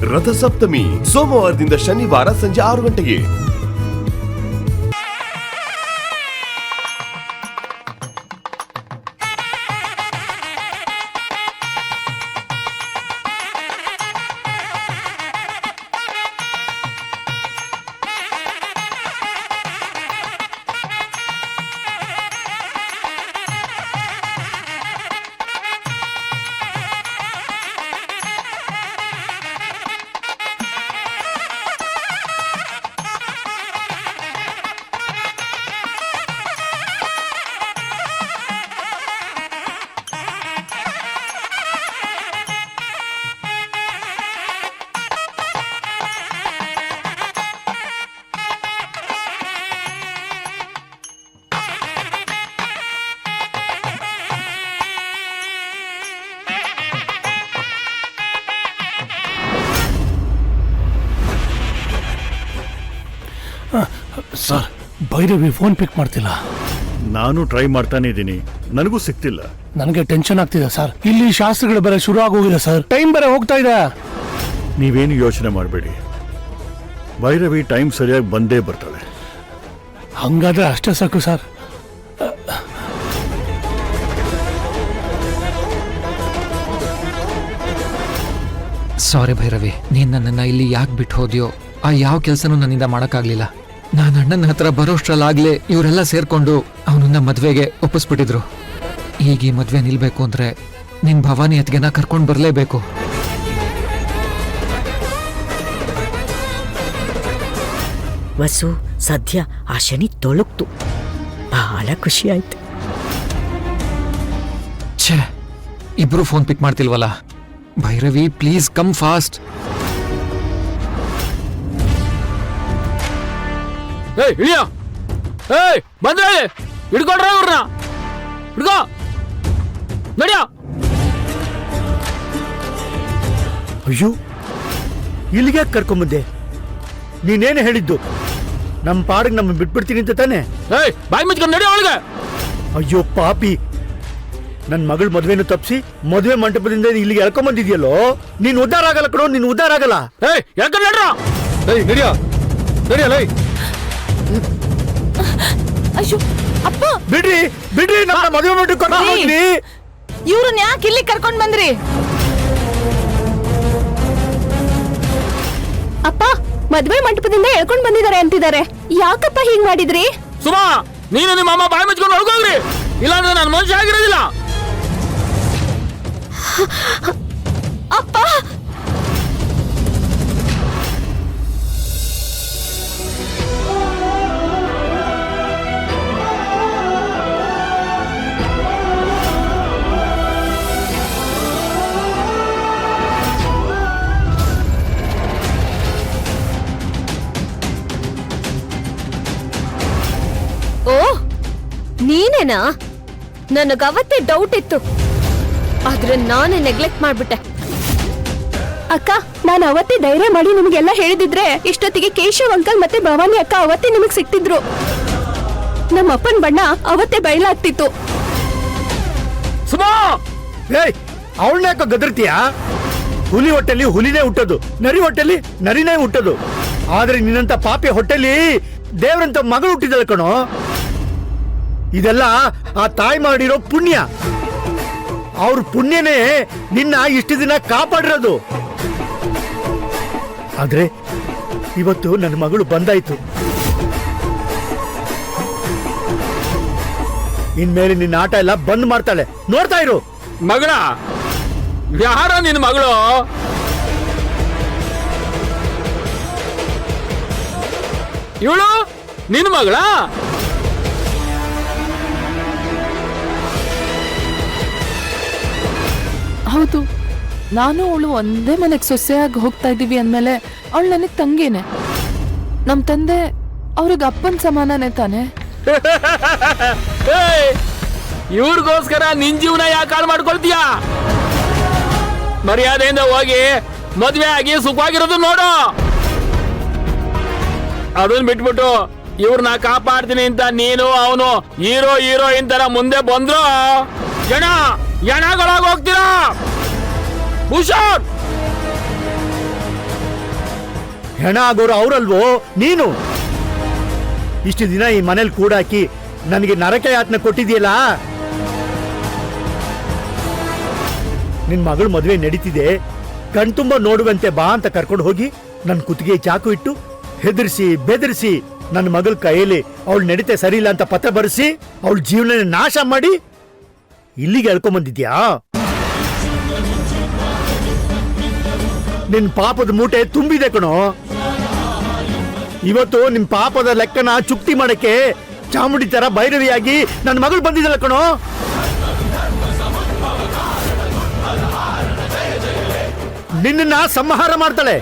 ರಥಸಪ್ತಮಿ ಸೋಮವಾರದಿಂದ ಶನಿವಾರ ಸಂಜೆ 6 ಗಂಟೆಗೆ. ಸರ್, ಭೈರವಿ ಫೋನ್ ಪಿಕ್ ಮಾಡ್ತಿಲ್ಲ. ನಾನು ಟ್ರೈ ಮಾಡ್ತಾನೆ ಇದ್ದೀನಿ, ನನಗೂ ಸಿಗ್ತಿಲ್ಲ. ನನಗೆ ಟೆನ್ಷನ್ ಆಗ್ತಿದೆ ಸರ್. ಇಲ್ಲಿ ಶಾಸ್ತ್ರಗಳು ಬೇರೆ ಶುರು ಆಗೋಗಿದೆ ಸರ್. ಟೈಮ್ ಬೇರೆ ಹೋಗ್ತಾ ಇದೆ. ನೀವೇನು ಯೋಚನೆ ಮಾಡಬೇಡಿ, ಭೈರವಿ ಟೈಮ್ ಸರಿಯಾಗಿ ಬಂದೇ ಬರ್ತಾಳೆ. ಹಂಗಾದ್ರೆ ಅಷ್ಟೇ ಸಾಕು ಸರ್. ಸಾರಿ ಭೈರವಿ, ನೀನ್ ನನ್ನನ್ನ ಇಲ್ಲಿ ಯಾಕೆ ಬಿಟ್ಟು ಹೋದ್ಯೋ ಆ ಯಾವ ಕೆಲಸನೂ ನನ್ನಿಂದ ಮಾಡಕ್ಕಾಗ್ಲಿಲ್ಲ. ನಾನು ಅಣ್ಣನ ಹತ್ರ ಬರೋಷ್ಟ್ರಲ್ಲಾಗ್ಲೇ ಇವರೆಲ್ಲ ಸೇರ್ಕೊಂಡು ಅವನನ್ನ ಮದ್ವೆಗೆ ಒಪ್ಪಿಸ್ಬಿಟ್ಟಿದ್ರು. ಈಗ ಈ ಮದ್ವೆ ನಿಲ್ಬೇಕು ಅಂದ್ರೆ ನಿನ್ ಭವಾನಿ ಅತ್ಗೆನ ಕರ್ಕೊಂಡು ಬರ್ಲೇಬೇಕು. ವಸು, ಸದ್ಯ ಆ ಶನಿ ತೊಳಗ್ತು. ಬಹಳ ಖುಷಿ ಆಯ್ತು. ಛೇ, ಇಬ್ರು ಫೋನ್ ಪಿಕ್ ಮಾಡ್ತಿಲ್ವಲ್ಲ. Bhairavi please come fast. ಬಂದ್ರೆ ಹಿಡ್ಕೊಡ್ರ ಅವ್ರನ್ನ ಹಿಡ್ಕೋ ನಡಿಯ. ಅಯ್ಯೋ, ಇಲ್ಲಿಗೆ ಕರ್ಕೊಂಬಂದೆ? ನೀನೇನು ಹೇಳಿದ್ದು? ನಮ್ಮ ಪಾಡಿಗೆ ನಮ್ಮ ಬಿಟ್ಬಿಡ್ತೀನಿ ಅಂತ ತಾನೆ? ಬಾಯಿ ಮುಚ್ಕೊಂಡು ನಡಿ ಅವಳಿಗೆ. ಅಯ್ಯೋ ಪಾಪಿ, ನನ್ನ ಮಗಳ ಮದುವೆನೂ ತಪ್ಪಿಸಿ ಮದುವೆ ಮಂಟಪದಿಂದ ಇಲ್ಲಿಗೆ ಎಳ್ಕೊಂಬಂದಿದ್ಯಲ್ಲೋ. ನೀನ್ ಉದ್ಧಾರ ಆಗಲ್ಲ ಕಣೋ, ನೀನ್ ಉದ್ಧಾರ ಆಗಲ್ಲ. ಯಾಕಂದ್ರೆ ನಡ್ರ ನಡಿಯ ನಡಿಯಲ್ಲ. ಅಯ್ಯೋ ಅಪ್ಪ, ಬಿಡ್ರಿ ಬಿಡ್ರಿ, ನಮ್ಮ ಮದುವೆ ಮಂಟಪಕ್ಕೆ ಕರ್ಕೊಂಡು ಹೋಗ್ರಿ. ಇವ್ರನ್ನ ಯಾಕೆ ಇಲ್ಲಿ ಕರ್ಕೊಂಡ್ ಬಂದ್ರಿ? ಅಪ್ಪ, ಮದ್ವೆ ಮಂಟಪದಿಂದ ಎಳ್ಕೊಂಡ್ ಬಂದಿದ್ದಾರೆ ಅಂತಿದ್ದಾರೆ. ಯಾಕಪ್ಪ ಹೀಗ್ ಮಾಡಿದ್ರಿ? ಸುಮಾ, ನೀನು ನಿಮ್ಮ ಅಮ್ಮ ಬಾಯಿ ಮುಚ್ಕೊಂಡು ಹೊಡ್ಕೋಗ್ರಿ, ಇಲ್ಲಾಂದ್ರೆ ನಾನು ಮನುಷ್ಯ ಆಗಿರೋದಿಲ್ಲ. ಅಪ್ಪ, ಓ ನೀನೇನಾ? ನನಗವತ್ತೇ ಡೌಟ್ ಇತ್ತು, ಆದ್ರೆ ನಾನೇ ನೆಗ್ಲೆಕ್ಟ್ ಮಾಡ್ಬಿಟ್ಟೆ. ಅಕ್ಕ, ನಾನು ಅವತ್ತೇ ಧೈರ್ಯ ಮಾಡಿ ನಿಮಗೆಲ್ಲ ಹೇಳಿದಿದ್ರೆ ಇಷ್ಟೊತ್ತಿಗೆ ಕೇಶವ್ ಅಂಕಲ್ ಮತ್ತೆ ಭವಾನಿ ಅಕ್ಕ ಅವತ್ತೇ ನಿಮಗ್ ಸಿಕ್ತಿದ್ರು. ನಮ್ಮ ಅಪ್ಪನ ಬಣ್ಣ ಅವತ್ತೇ ಬಯಲಾಗ್ತಿತ್ತು. ಸುಮಾ, ಏಯ್, ಅವಳನ್ನ ಯಾಕೋ ಗದರ್ತೀಯಾ? ಹುಲಿ ಹೊಟ್ಟೆಲಿ ಹುಲಿನೇ ಹುಟ್ಟೋದು, ನರಿ ಹೊಟ್ಟೆಲಿ ನರಿನೇ ಹುಟ್ಟೋದು. ಆದ್ರೆ ನಿನ್ನಂತ ಪಾಪಿ ಹೊಟ್ಟೆಲಿ ದೇವ್ರಂತ ಮಗಳು ಹುಟ್ಟಿದಳ ಕಣೋ. ಇದೆಲ್ಲ ಆ ತಾಯಿ ಮಾಡಿರೋ ಪುಣ್ಯ. ಅವ್ರ ಪುಣ್ಯನೇ ನಿನ್ನ ಇಷ್ಟು ದಿನ ಕಾಪಾಡಿರೋದು. ಆದ್ರೆ ಇವತ್ತು ನನ್ನ ಮಗಳು ಬಂದಾಯ್ತು. ಇನ್ಮೇಲೆ ನಿನ್ನ ಆಟ ಎಲ್ಲ ಬಂದ್ ಮಾಡ್ತಾಳೆ, ನೋಡ್ತಾ ಇರು. ಮಗಳ ಯಾರ ನಿನ್ನ ಮಗಳು? ಇವಳು ನಿನ್ನ ಮಗಳ? ಹೌದು, ನಾನು ಅವಳು ಒಂದೇ ಮನೆಗೆ ಸೊಸೆಯಾಗಿ ಹೋಗ್ತಾ ಇದ್ದೀವಿ ಅಂದ್ಮೇಲೆ ಅವಳು ನನಗೆ ತಂಗೇನೆ. ನಮ್ ತಂದೆ ಅವ್ರಿಗೆ ಅಪ್ಪನ ಸಮಾನನೇ ತಾನೆ. ಇವ್ರಿಗೋಸ್ಕರ ನಿನ್ ಜೀವನ ಯಾಕೆ ಹಾಳು ಮಾಡ್ಕೊಳ್ತೀಯ? ಮರ್ಯಾದೆಯಿಂದ ಹೋಗಿ ಮದ್ವೆ ಆಗಿ ಸುಖವಾಗಿರೋದು ನೋಡು. ಅದನ್ನ ಬಿಟ್ಬಿಟ್ಟು ಇವ್ರನ್ನ ಕಾಪಾಡ್ತೀನಿ ಅಂತ ನೀನು ಅವನು ಹೀರೋ ಹೀರೋಯಿನ್ ತರ ಮುಂದೆ ಬಂದ್ರು ಎಣಗಳಾಗಿ ಹೋಗ್ತೀರಾ. ಹುಷಾರ್. ಹೆಣ ಆಗೋರು ಅವರಲ್ವೋ ನೀನು. ಇಷ್ಟು ದಿನ ಈ ಮನೇಲಿ ಕೂಡಾಕಿ ನನಗೆ ನರಕ ಯಾತನೆ ಕೊಟ್ಟಿದೆಯಲ್ಲ. ನಿನ್ ಮಗಳು ಮದುವೆ ನಡೀತಿದೆ, ಕಣ್ತುಂಬ ನೋಡುವಂತೆ ಬಾ ಅಂತ ಕರ್ಕೊಂಡು ಹೋಗಿ ನನ್ನ ಕುತ್ತಿಗೆ ಚಾಕು ಇಟ್ಟು ಹೆದರ್ಸಿ ಬೆದರಿಸಿ ನನ್ನ ಮಗಳ ಕೈಯಲ್ಲಿ ಅವಳು ನಡೀತೆ ಸರಿ ಇಲ್ಲ ಅಂತ ಪತ್ರ ಬರೆಸಿ ಅವಳ ಜೀವನ ನಾಶ ಮಾಡಿ ಇಲ್ಲಿಗೆ ಎಳ್ಕೊಂಬಂದಿದ್ಯಾ? ನಿನ್ ಪಾಪದ ಮೂಟೆ ತುಂಬಿದೆ ಕಣೋ. ಇವತ್ತು ನಿಮ್ ಪಾಪದ ಲೆಕ್ಕನ ಚುಕ್ತಿ ಮಾಡಕ್ಕೆ ಚಾಮುಂಡಿ ತರ ಭೈರವಿಯಾಗಿ ನನ್ನ ಮಗಳು ಬಂದಿದ್ದಲ್ಲ ಕಣೋ. ನಿನ್ನ ಸಂಹಾರ ಮಾಡ್ತಾಳೆ.